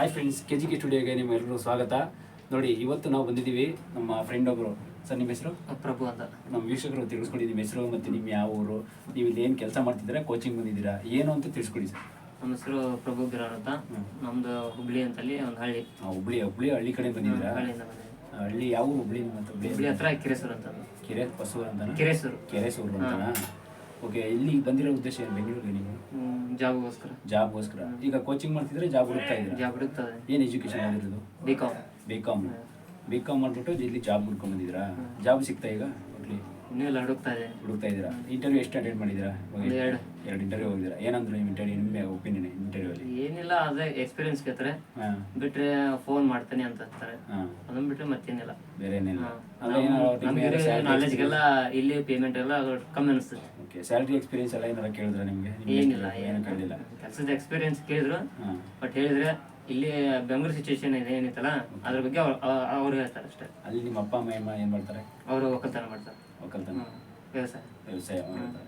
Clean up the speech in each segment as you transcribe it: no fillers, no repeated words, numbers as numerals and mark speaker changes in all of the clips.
Speaker 1: Hi friends, KGK ಸ್ಟುಡಿಯೋಗೆ ನಿಮ್ಮೆಲ್ಲರೂ ಸ್ವಾಗತ. ನೋಡಿ, ಇವತ್ತು ನಾವು ಬಂದಿದ್ದೀವಿ. ನಮ್ಮ ಫ್ರೆಂಡ್ ಒಬ್ಬರು. ಸರ್, ನಿಮ್ಮ ಹೆಸರು?
Speaker 2: ಪ್ರಭು ಅಂತ.
Speaker 1: ನಮ್ಮ ವೀಕ್ಷಕರು ತಿಳಿಸ್ಕೊಡಿ ನಿಮ್ಮ ಹೆಸರು ಮತ್ತು ನಿಮ್ಮ ಯಾವ ಊರು, ನೀವು ಇಲ್ಲಿ ಏನು ಕೆಲಸ ಮಾಡ್ತಿದ್ದೀರಾ, ಕೋಚಿಂಗ್ ಬಂದಿದ್ದೀರಾ, ಏನು ಅಂತ ತಿಳಿಸ್ಕೊಡಿ ಸರ್.
Speaker 2: ನಮ್ಮ ಹೆಸರು ಪ್ರಭು ಗಿರಾರ್ ಅಂತ. ನಮ್ದು ಹುಬ್ಳಿ ಅಂತಲ್ಲಿ ಒಂದು ಹಳ್ಳಿ.
Speaker 1: ಹುಬ್ಳಿ ಹಳ್ಳಿ ಕಡೆ ಬಂದಿದ್ದೀರಾ?
Speaker 2: ಹಳ್ಳಿಯಿಂದ ಬಂದಿದ್ದೀವಿ.
Speaker 1: ಹಳ್ಳಿ ಯಾವ ಹುಬ್ಳಿ?
Speaker 2: ಹುಬ್ಳಿ ಹತ್ರ ಕಿರೇಸೂರು ಅಂತ.
Speaker 1: ಹೊಸೂರು ಅಂತ? ಕೆರೆಸೂರು ಅಂತನಾ? ಓಕೆ. ಇಲ್ಲಿ ಬಂದಿರೋ ಉದ್ದೇಶ ಏನು ಬೆಂಗಳೂರಿಗೆ ನೀವು? ಜಾಬ್ಗೋಸ್ಕರ. ಈಗ ಕೋಚಿಂಗ್ ಮಾಡ್ತಿದ್ರೆ ಜಾಬ್ ಹುಡುಕ್ತಾ ಇದ್ದೀರಾ? ಏನು ಎಜುಕೇಶನ್ ಮಾಡಿರೋದು? ಬಿ ಕಾಮ್ ಮಾಡಿಬಿಟ್ಟು ಇಲ್ಲಿ ಜಾಬ್ ಹುಡ್ಕೊಂಡು ಬಂದಿದ್ದೀರಾ? ಜಾಬ್ ಸಿಗ್ತಾ ಈಗ?
Speaker 2: ಹುಡುಕ್ತಾ
Speaker 1: ಇದ್ದೀರಾ? ಇಂಟರ್ವ್ಯೂ ಎಷ್ಟು ಅಟೆಂಡ್ ಮಾಡಿದ್ದೀರಾ? ಎರಡು ಇಂಟರ್ವ್ಯೂ ಹೋಗಿದ್ದೀರಾ. ಏನಂದ್ರು ನಿಮ್ಮ ಒಪಿನಿಯನ್ ಇಂಟರ್ವ್ಯೂಲ್ಲಿ?
Speaker 2: ಏನಿಲ್ಲ, ಅದೇ ಎಕ್ಸ್ಪೀರಿಯನ್ಸ್ ಕೇಳ್ತಾರೆ, ಬಿಟ್ರೆ ಫೋನ್ ಮಾಡ್ತೇನೆ ಅಂತ ಅಂತಾರೆ. ಅದನ್ನ ಬಿಟ್ರೆ ಮತ್ತೇನಿಲ್ಲ, ಬೇರೆ ಏನಿಲ್ಲ. ನಾಲೆಜ್ಗೆಲ್ಲ ಇಲ್ಲಿ ಪೇಮೆಂಟ್ ಎಲ್ಲ ಕಮ್ಮಿ ಅನಿಸ್ತದೆ.
Speaker 1: ಓಕೆ. ಸ್ಯಾಲ್ರಿ ಎಕ್ಸ್ಪೀರಿಯನ್ಸ್ ಎಲ್ಲ ಏನಾರ ಕೇಳಿದ್ರೆ ನಿಮಗೆ?
Speaker 2: ಏನಿಲ್ಲ,
Speaker 1: ಏನು ಕೇಳಿಲ್ಲ.
Speaker 2: ಕೆಲಸದ ಎಕ್ಸ್ಪೀರಿಯನ್ಸ್ ಕೇಳಿದ್ರು, ಬಟ್ ಹೇಳಿದ್ರೆ ಇಲ್ಲಿ ಬೆಂಗಳೂರು ಸಿಚುವೇಶನ್ ಏನಿತ್ತಲ್ಲ ಅದ್ರ ಬಗ್ಗೆ ಅವ್ರು ಹೇಳ್ತಾರೆ ಅಷ್ಟೇ. ಅಲ್ಲಿ
Speaker 1: ನಿಮ್ಮ ಅಪ್ಪ ಅಮ್ಮ ಏನು ಮಾಡ್ತಾರೆ?
Speaker 2: ಅವರು ಒಕ್ಕಲ್ತನ ಮಾಡ್ತಾರೆ.
Speaker 1: ವ್ಯವಸಾಯ ಮಾಡ್ತಾರೆ.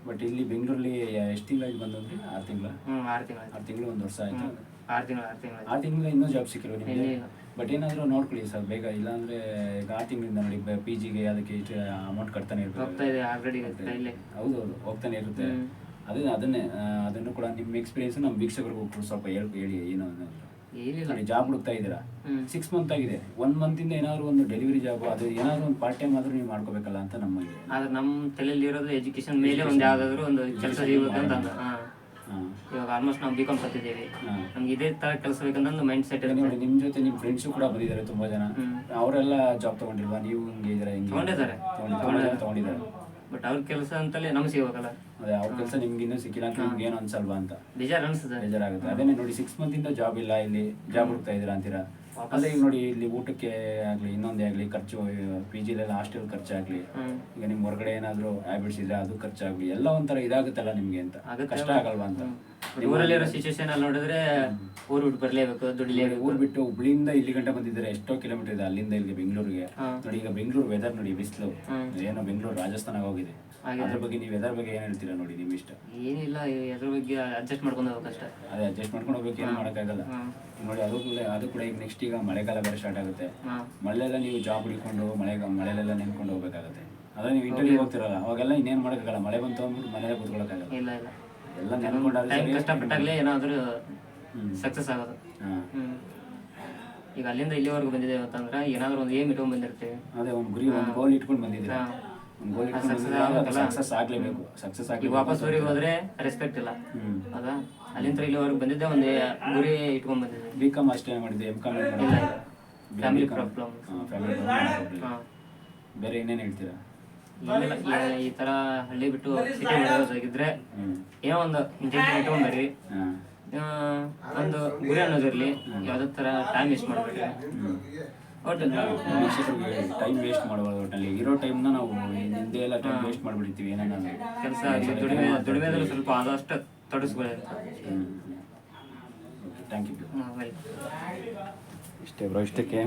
Speaker 1: ಬಟ್ ಇಲ್ಲಿ ಬೆಂಗಳೂರಲ್ಲಿ ಎಷ್ಟು ತಿಂಗಳಾಗಿ ಬಂದ್ರಿ? 6 ತಿಂಗಳು. 6 ತಿಂಗಳು 1 ವರ್ಷ ಆಯ್ತು. 6 ತಿಂಗಳು ಇನ್ನೂ ಜಾಬ್ ಸಿಕ್ಕಿಲ್ಲ ನಿಮಗೆ? ಬಟ್ ಏನಾದರೂ ನೋಡ್ಕೊಳ್ಳಿ ಸರ್ ಬೇಗ, ಇಲ್ಲಾಂದ್ರೆ ಈಗ 6 ತಿಂಗಳಿಂದ ನೋಡಿ PGಗೆ ಅದಕ್ಕೆ ಇಷ್ಟು ಅಮೌಂಟ್ ಕಟ್ತಾನೆ ಇರ್ಬೇಕು. ಹೌದು, ಹೋಗ್ತಾನೆ ಇರುತ್ತೆ. ಅದನ್ನು ಕೂಡ ನಿಮ್ಮ ಎಕ್ಸ್ಪೀರಿಯನ್ಸ್ ನಮ್ಮ ವೀಕ್ಷಕರಿಗೂ ಸ್ವಲ್ಪ ಹೇಳಿ ಏನು ಜಾಬ್ ಹುಡುಕ್ತಾ ಇದ್ದೀರಾ? 6 ಮಂತ್ ಆಗಿದೆ. 1 ಮಂತಿಂದ ಏನಾದ್ರು ಒಂದು ಡೆಲಿವರಿ ಜಾಬ್, ಅದು ಏನಾದ್ರು ಒಂದು ಪಾರ್ಟ್ ಟೈಮ್ ಆದ್ರೂ ನೀವು ಮಾಡ್ಕೋಬೇಕಲ್ಲ ಅಂತ ನಮಗೆ.
Speaker 2: ಆದ್ರೆ ನಮ್ಮ ತಲೆಯಲ್ಲಿ ಇರೋದು ಎಜುಕೇಶನ್ ಮೇಲೆ ಒಂದು ಯಾವ್ದಾದ್ರು ಒಂದು ಕೆಲಸ ಸಿಗಬೇಕಂತ. ಇವಾಗ ಆಲ್ಮೋಸ್ಟ್ ನಾವು B.Com ಕಲ್ತಿದ್ದೀವಿ, ನಮ್ಗೆ ಇದೇ ತರ ಕೆಲಸ ಬೇಕಂತ ಮೈಂಡ್ ಸೆಟ್ ಇದೆ.
Speaker 1: ನೋಡಿ, ನಿಮ್ಮ ಜೊತೆ ನಿಮ್ಮ ಫ್ರೆಂಡ್ಸು ಕೂಡ ಬಂದಿದ್ದಾರೆ ತುಂಬಾ ಜನ. ಅವರೆಲ್ಲ ಜಾಬ್ ತಗೊಂಡಿಲ್ವಾ? ನೀವು ಹಿಂಗೆ ಇದ್ರೆ ತಗೊಂಡಿದ್ದಾರೆ.
Speaker 2: ಬಟ್ ಅವ್ರ ಕೆಲಸ ಅಂತಲೇ ನಮ್ಗೆ ಸಿಗಬೇಕಲ್ಲ.
Speaker 1: ಅದೇ ಅವ್ರ ಕೆಲಸ ನಿಮ್ಗೆ ಇನ್ನೂ ಸಿಕ್ಕಿಲ್ಲ ಅಂತ ನಿಮ್ಗೆ ಏನು ಅನ್ಸಲ್ವಾ ಅಂತ ಬೇಜಾರಾಗುತ್ತೆ. ಅದೇನೆ ನೋಡಿ, 6 ಮಂತಿಂದ ಜಾಬ್ ಇಲ್ಲ, ಇಲ್ಲಿ ಜಾಬ್ ಹುಡುಕ್ತಾ ಇದ್ದೀರಾ ಅಂತೀರಾ. ಅದೇ ಈಗ ನೋಡಿ, ಇಲ್ಲಿ ಊಟಕ್ಕೆ ಆಗಲಿ ಇನ್ನೊಂದೇ ಆಗಲಿ ಖರ್ಚು, PGಲೆಲ್ಲ ಹಾಸ್ಟೆಲ್ ಖರ್ಚಾಗಲಿ, ಈಗ ನಿಮ್ಗೆ ಹೊರಗಡೆ ಏನಾದರೂ ಹ್ಯಾಬಿಟ್ಸ್ ಇದ್ರೆ ಅದು ಖರ್ಚಾಗಲಿ, ಎಲ್ಲ ಒಂಥರ ಇದಾಗುತ್ತಲ್ಲ ನಿಮಗೆ ಅಂತ. ಕಷ್ಟ ಆಗಲ್ವಾ ಅಂತ?
Speaker 2: ಊರಲ್ಲಿರೋ ಸಿಚುವೇಶನ್ ಅಲ್ಲಿ ನೋಡಿದ್ರೆ ಊರು ಬಿಟ್ಟು ಬರಲೇಬೇಕು, ದುಡಿಲೇಬೇಕು.
Speaker 1: ಊರು ಬಿಟ್ಟು ಹುಬ್ಳಿಯಿಂದ ಇಲ್ಲಿ ಗಂಟೆ ಬಂದಿದ್ದಾರೆ, ಎಷ್ಟೋ ಕಿಲೋಮೀಟರ್ ಇದೆ ಅಲ್ಲಿಂದ ಇಲ್ಲಿಗೆ ಬೆಂಗಳೂರಿಗೆ. ನೋಡಿ, ಈಗ ಬೆಂಗಳೂರು ವೆದರ್ ನೋಡಿ, ಬಿಸಿಲು ಏನೋ ಬೆಂಗಳೂರು ರಾಜಸ್ಥಾನ ಹೋಗಿದೆ. ಅದ್ರ ಬಗ್ಗೆ ನೀವು ವೆದರ್ ಬಗ್ಗೆ ಏನು ಹೇಳ್ತೀರಾ? ನೋಡಿ, ನಿಮ್ಮ ಇಷ್ಟ.
Speaker 2: ಏನಿಲ್ಲ, ಅದ್ರ ಬಗ್ಗೆ ಅಡ್ಜಸ್ಟ್ ಮಾಡ್ಕೊಂಡು ಹೋಗ್ಬೇಕಷ್ಟ.
Speaker 1: ಅದೇ ಅಡ್ಜಸ್ಟ್ ಮಾಡ್ಕೊಂಡು ಹೋಗ್ಬೇಕು, ಏನು ಮಾಡೋಕ್ಕಾಗಲ್ಲ. ನೋಡಿ, ಅದು ಕೂಡ ಈಗ ನೆಕ್ಸ್ಟ್ ಈಗ ಮಳೆಗಾಲ ಬೇರೆ ಸ್ಟಾರ್ಟ್ ಆಗುತ್ತೆ. ಮಳೆಲ್ಲ ನೀವು ಜಾಬ್ ಹಿಡ್ಕೊಂಡು ಮಳೆಲೆಲ್ಲ ನೆನ್ಕೊಂಡು ಹೋಗ್ಬೇಕಾಗುತ್ತೆ. ಅದೇ ನೀವು ಇಂಟರ್ವ್ಯೂ ಹೋಗ್ತಿರಲ್ಲ, ಅವಾಗೆಲ್ಲ ಇನ್ನೇನು ಮಾಡೋಕ್ಕಾಗಲ್ಲ. ಮಳೆ ಬಂತು ಅಂದ್ಬಿಟ್ಟು ಮನೇಲೆ ಕೂತ್ಕೊಳ್ಳೋಕ್ಕಾಗಲ್ಲ. ಎಲ್ಲ ನೆನ್ಕೊಂಡಾಗ
Speaker 2: ಕಷ್ಟಪಟ್ಟಾಗಲೇ ಏನಾದರೂ ಸಕ್ಸಸ್ ಆಗೋದು. ಈಗ ಅಲ್ಲಿಂದ ಇಲ್ಲಿವರೆಗೂ ಬಂದಿದ್ದೇವೆ ಅಂತಂದ್ರೆ ಏನಾದರೂ ಒಂದು ಏಮ್ ಇಟ್ಕೊಂಡು ಬಂದಿರ್ತೀವಿ.
Speaker 1: ಅದೇ ಒಂದು ಗುರಿ, ಒಂದು ಗೋಲ್ ಇಟ್ಕೊಂಡು ಬಂದಿದ್ದೀರಾ. ಸಕ್ಸಸ್ ಆಗ್ಲೇಬೇಕು. ಸಕ್ಸಸ್ ಆಗಿ
Speaker 2: ವಾಪಸ್ ಊರಿಗೆ ಹೋದ್ರೆ ರೆಸ್ಪೆಕ್ಟ್ ಇಲ್ಲ. ಹೌದಾ? ಅಲ್ಲಿಂದ ಇಲ್ಲಿವರೆಗೂ ಬಂದಿದ್ದೆ ಒಂದು ಗುರಿ ಇಟ್ಕೊಂಡ್ ಬಂದಿದ್ದೆ.
Speaker 1: B.Com ಅಷ್ಟೇ ಮಾಡಿದ್ದೆ? M.Com
Speaker 2: family problem.
Speaker 1: ಬೇರೆ ಏನೇನು ಹೇಳ್ತೀರಾ?
Speaker 2: ಈ ತರ ಹಳ್ಳಿ ಬಿಟ್ಟು ಸಿಟಿ ಆಗಿದ್ರೆ ಏನೋ ಒಂದು ಇಂಟೆನ್ಷನ್ ಇಟ್ಕೊಂಡ್ರಿ, ಒಂದು ಗುರಿ ಅನ್ನೋದಿರ್ಲಿ. ಯಾವ್ದೇ ತರ ಟೈಮ್ ವೇಸ್ಟ್ ಮಾಡ್ಬೇಡ್ರಿ.
Speaker 1: ಟೈಮ್ ವೇಸ್ಟ್ ಮಾಡಬಾರ್ದು. ಒಟ್ಟಲ್ಲಿ ಇರೋ ಟೈಮ್ನ ನಾವು ಹಿಂದೆ ಎಲ್ಲ ಟೈಮ್ ವೇಸ್ಟ್ ಮಾಡಿಬಿಡ್ತೀವಿ. ಏನೋ
Speaker 2: ಕೆಲಸ ದುಡಿಮೆದಲ್ಲಿ ಸ್ವಲ್ಪ ಆದಷ್ಟು ತೊಡಗಿಸ್ಕೊಳ್ಳಿ.
Speaker 1: Thank you. ಇಷ್ಟೇ ಬ್ರೋ, ಇಷ್ಟಕ್ಕೆ